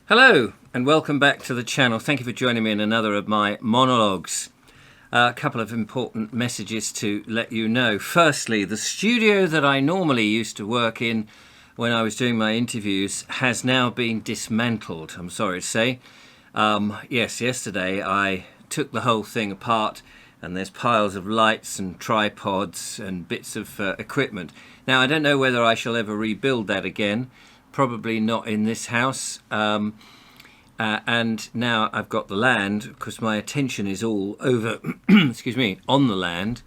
Hello and welcome back to the channel. Thank you for joining me in another of my monologues. A couple of important messages to let you know. Firstly, the studio that I normally used to work in when I was doing my interviews has now been dismantled, I'm sorry to say. Yes, yesterday I took the whole thing apart and there's piles of lights and tripods and bits of equipment. Now, I don't know whether I shall ever rebuild that again. Probably not in this house. And now I've got the land because my attention is all over, excuse me, on the land.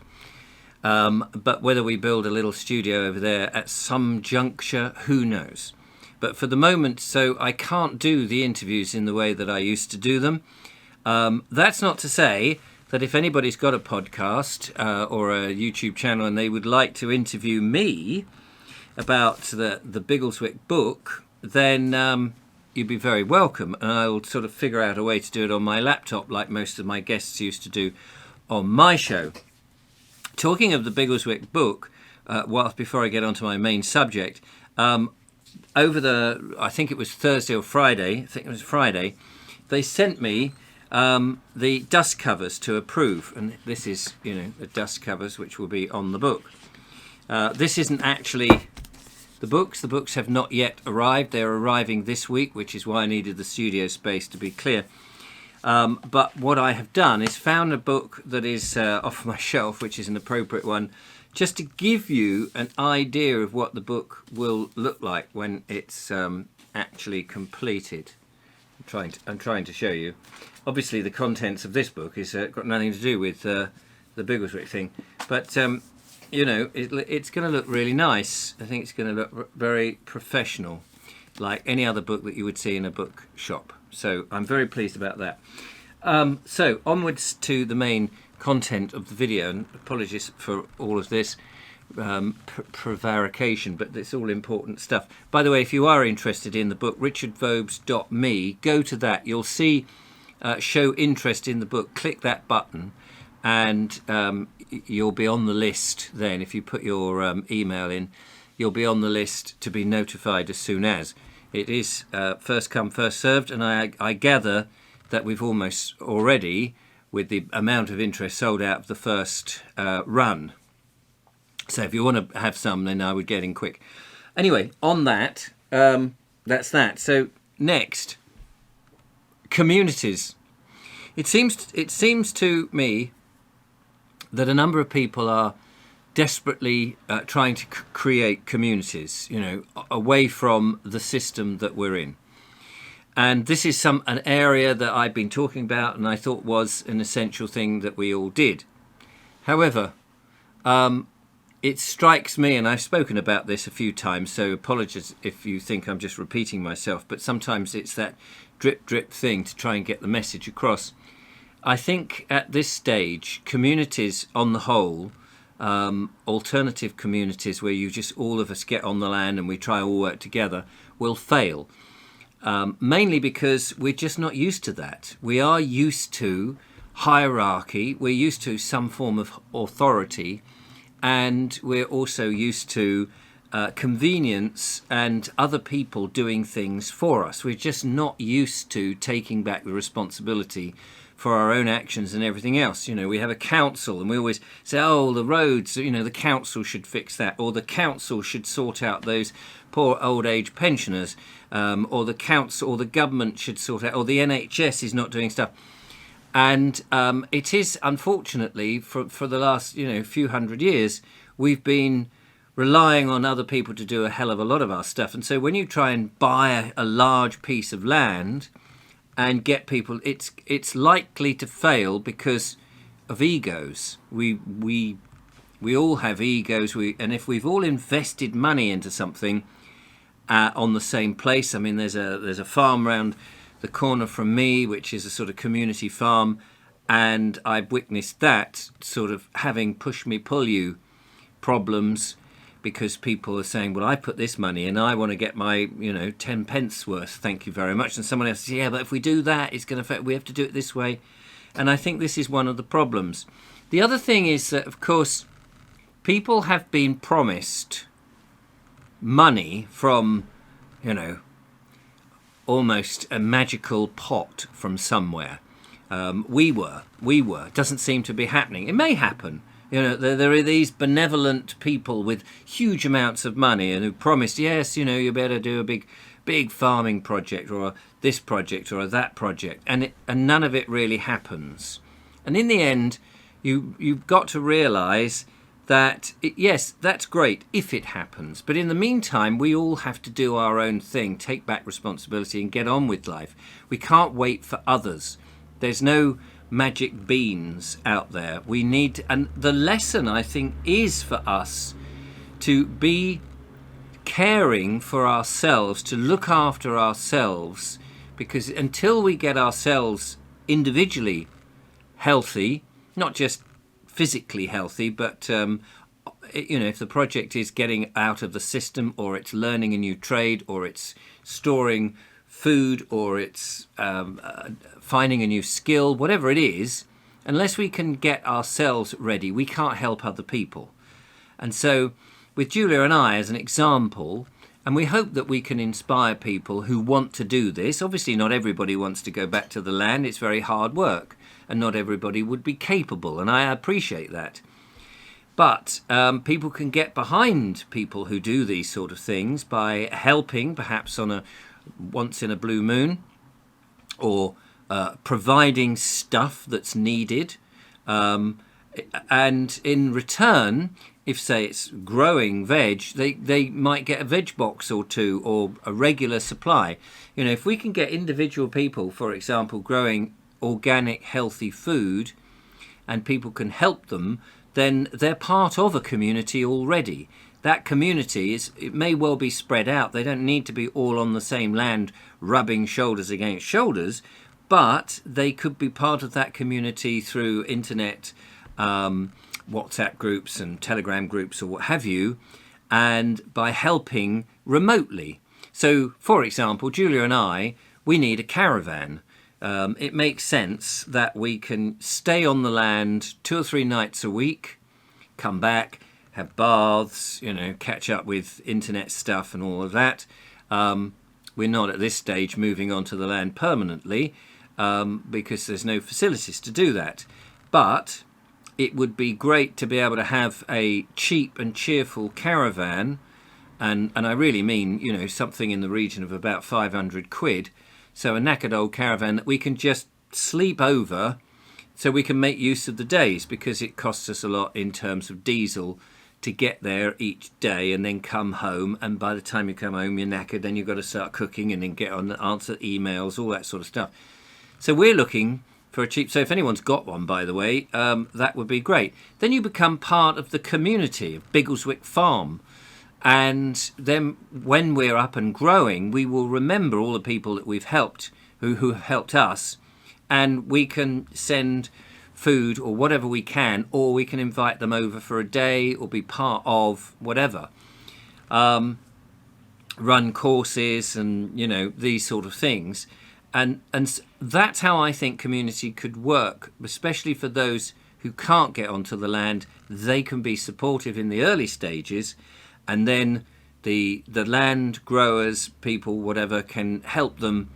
But whether we build a little studio over there at some juncture, who knows? But for the moment, so I can't do the interviews in the way that I used to do them. That's not to say that if anybody's got a podcast or a YouTube channel and they would like to interview me about the Biggleswick book, then you'd be very welcome, and I'll sort of figure out a way to do it on my laptop like most of my guests used to do on my show. Talking of the Biggleswick book, before I get onto my main subject, I think it was Thursday or Friday, they sent me the dust covers to approve, and this is, the dust covers which will be on the book. This isn't actually the books. The books have not yet arrived. They're arriving this week, which is why I needed the studio space to be clear. But what I have done is found a book that is off my shelf, which is an appropriate one, just to give you an idea of what the book will look like when it's actually completed. I'm trying to show you. Obviously, the contents of this book is got nothing to do with the Biggleswick thing, but it's going to look really nice. I think it's going to look very professional, like any other book that you would see in a book shop. So I'm very pleased about that. So onwards to the main content of the video, and apologies for all of this prevarication, but it's all important stuff. By the way, if you are interested in the book, richardvobes.me, go to that. You'll see show interest in the book. Click that button and you'll be on the list then. If you put your email in, you'll be on the list to be notified as soon as. It is first come, first served, and I gather that we've almost already, with the amount of interest, sold out of the first run. So if you want to have some, then I would get in quick. Anyway, on that, that's that. So next, communities. It seems to me that a number of people are desperately trying to create communities, away from the system that we're in. And this is an area that I've been talking about and I thought was an essential thing that we all did. However, it strikes me, and I've spoken about this a few times, so apologies if you think I'm just repeating myself, but sometimes it's that drip, drip thing to try and get the message across. I think at this stage, communities on the whole, alternative communities where all of us get on the land and we try all work together, will fail. Mainly because we're just not used to that. We are used to hierarchy, we're used to some form of authority, and we're also used to convenience and other people doing things for us. We're just not used to taking back the responsibility for our own actions and everything else. We have a council and we always say, oh, the roads, the council should fix that, or the council should sort out those poor old age pensioners, or the council or the government should sort out, or the NHS is not doing stuff. And it is, unfortunately, for the last few hundred years, we've been relying on other people to do a hell of a lot of our stuff. And so when you try and buy a large piece of land and get people, it's likely to fail because of egos. We all have egos. And if we've all invested money into something on the same place, I mean, there's a farm round the corner from me, which is a sort of community farm, and I've witnessed that sort of having push me pull you problems, because people are saying, well, I put this money in, I want to get my 10 pence worth, thank you very much, and someone else says, yeah, but if we do that, it's going to affect, we have to do it this way. And I think this is one of the problems. The other thing is that, of course, people have been promised money from almost a magical pot from somewhere. We were. Doesn't seem to be happening. It may happen. There are these benevolent people with huge amounts of money and who promised, yes, you better do a big farming project or this project or that project, and none of it really happens. And in the end, you've got to realise that yes, that's great if it happens, but in the meantime, we all have to do our own thing, take back responsibility, and get on with life. We can't wait for others. There's no magic beans out there. We need, and the lesson I think is for us to be caring for ourselves, to look after ourselves, because until we get ourselves individually healthy, not just physically healthy, but if the project is getting out of the system, or it's learning a new trade, or it's storing food, or it's finding a new skill, whatever it is, unless we can get ourselves ready, we can't help other people. And so with Julia and I as an example, and we hope that we can inspire people who want to do this. Obviously not everybody wants to go back to the land, it's very hard work, and not everybody would be capable, and I appreciate that. But people can get behind people who do these sort of things by helping, perhaps on a once in a blue moon, or providing stuff that's needed, and in return, if say it's growing veg, they might get a veg box or two, or a regular supply. If we can get individual people, for example, growing organic healthy food, and people can help them, then they're part of a community already. That community it may well be spread out. They don't need to be all on the same land rubbing shoulders against shoulders, but they could be part of that community through internet, WhatsApp groups and Telegram groups or what have you, and by helping remotely. So, for example, Julia and I, we need a caravan. It makes sense that we can stay on the land 2 or 3 nights a week, come back, have baths, catch up with internet stuff and all of that. We're not at this stage moving onto the land permanently, because there's no facilities to do that. But it would be great to be able to have a cheap and cheerful caravan, and I really mean, something in the region of about 500 quid. So a knackered old caravan that we can just sleep over, so we can make use of the days, because it costs us a lot in terms of diesel to get there each day and then come home, and by the time you come home you're knackered, then you've got to start cooking and then get on and answer emails, all that sort of stuff. So we're looking for a cheap, so if anyone's got one, by the way, that would be great. Then you become part of the community of Biggleswick Farm, and then when we're up and growing, we will remember all the people that we've helped, who helped us, and we can send food or whatever we can, or we can invite them over for a day or be part of whatever, run courses and these sort of things, and that's how I think community could work, especially for those who can't get onto the land. They can be supportive in the early stages, and then the land growers, people, whatever, can help them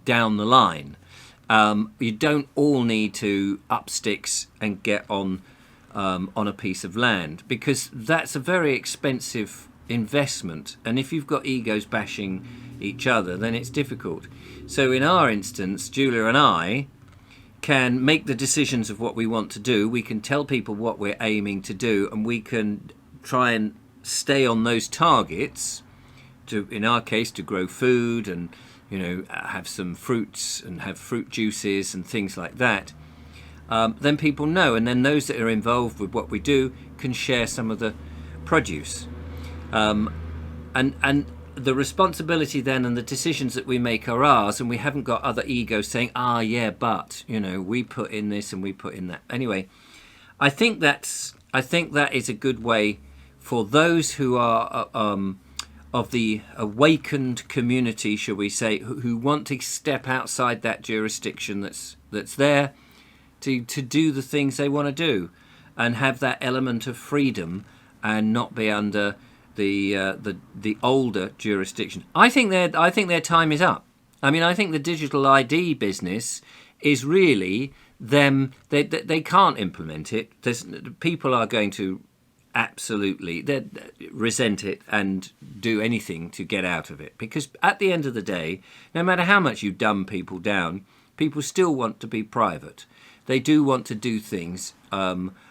down the line. You don't all need to up sticks and get on a piece of land, because that's a very expensive investment, and if you've got egos bashing each other, then it's difficult. So in our instance, Julia and I can make the decisions of what we want to do. We can tell people what we're aiming to do, and we can try and stay on those targets to, in our case, to grow food and have some fruits and have fruit juices and things like that. Then people know, and then those that are involved with what we do can share some of the produce, and the responsibility then and the decisions that we make are ours, and we haven't got other egos saying, but we put in this and we put in that. Anyway, I think that is a good way for those who are of the awakened community, shall we say, who want to step outside that jurisdiction that's there, to do the things they want to do, and have that element of freedom, and not be under the older jurisdiction. I think their time is up. I mean, I think the digital ID business is really them. They can't implement it. People are going to absolutely resent it and do anything to get out of it. Because at the end of the day, no matter how much you dumb people down, people still want to be private. They do want to do things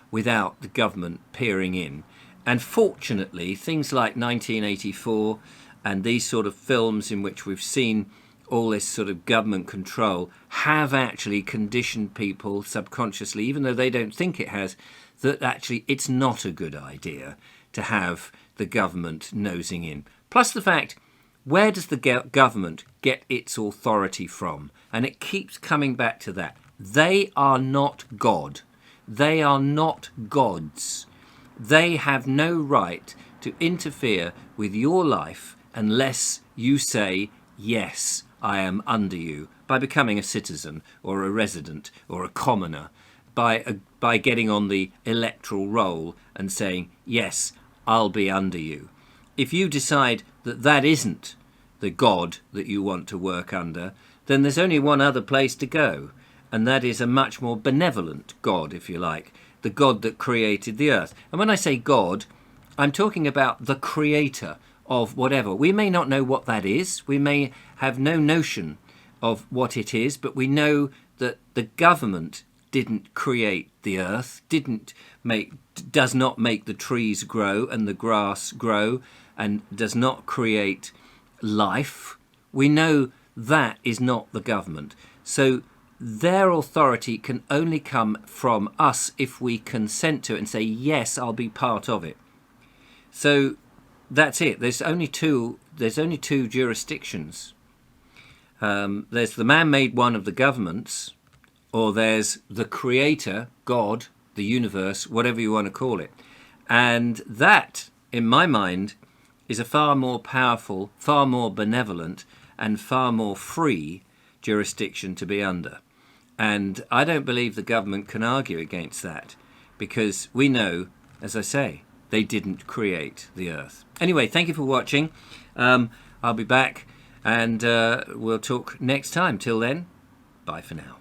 without the government peering in. And fortunately, things like 1984 and these sort of films in which we've seen all this sort of government control have actually conditioned people subconsciously, even though they don't think it has, that actually it's not a good idea to have the government nosing in. Plus the fact, where does the government get its authority from? And it keeps coming back to that. They are not God. They are not gods. They have no right to interfere with your life unless you say, yes, I am under you, by becoming a citizen or a resident or a commoner, by getting on the electoral roll and saying, yes, I'll be under you. If you decide that that isn't the God that you want to work under, then there's only one other place to go, and that is a much more benevolent God, if you like, the God that created the earth. And when I say God, I'm talking about the creator of whatever. We may not know what that is. We may have no notion of what it is, but we know that the government didn't create the earth, does not make the trees grow and the grass grow, and does not create life. We know that is not the government. So their authority can only come from us if we consent to it and say, yes, I'll be part of it. So that's it. There's only two jurisdictions. There's the man-made one of the governments, or there's the creator, God, the universe, whatever you want to call it. And that, in my mind, is a far more powerful, far more benevolent, and far more free jurisdiction to be under. And I don't believe the government can argue against that, because we know, as I say, they didn't create the earth. Anyway, thank you for watching. I'll be back, and we'll talk next time. Till then, bye for now.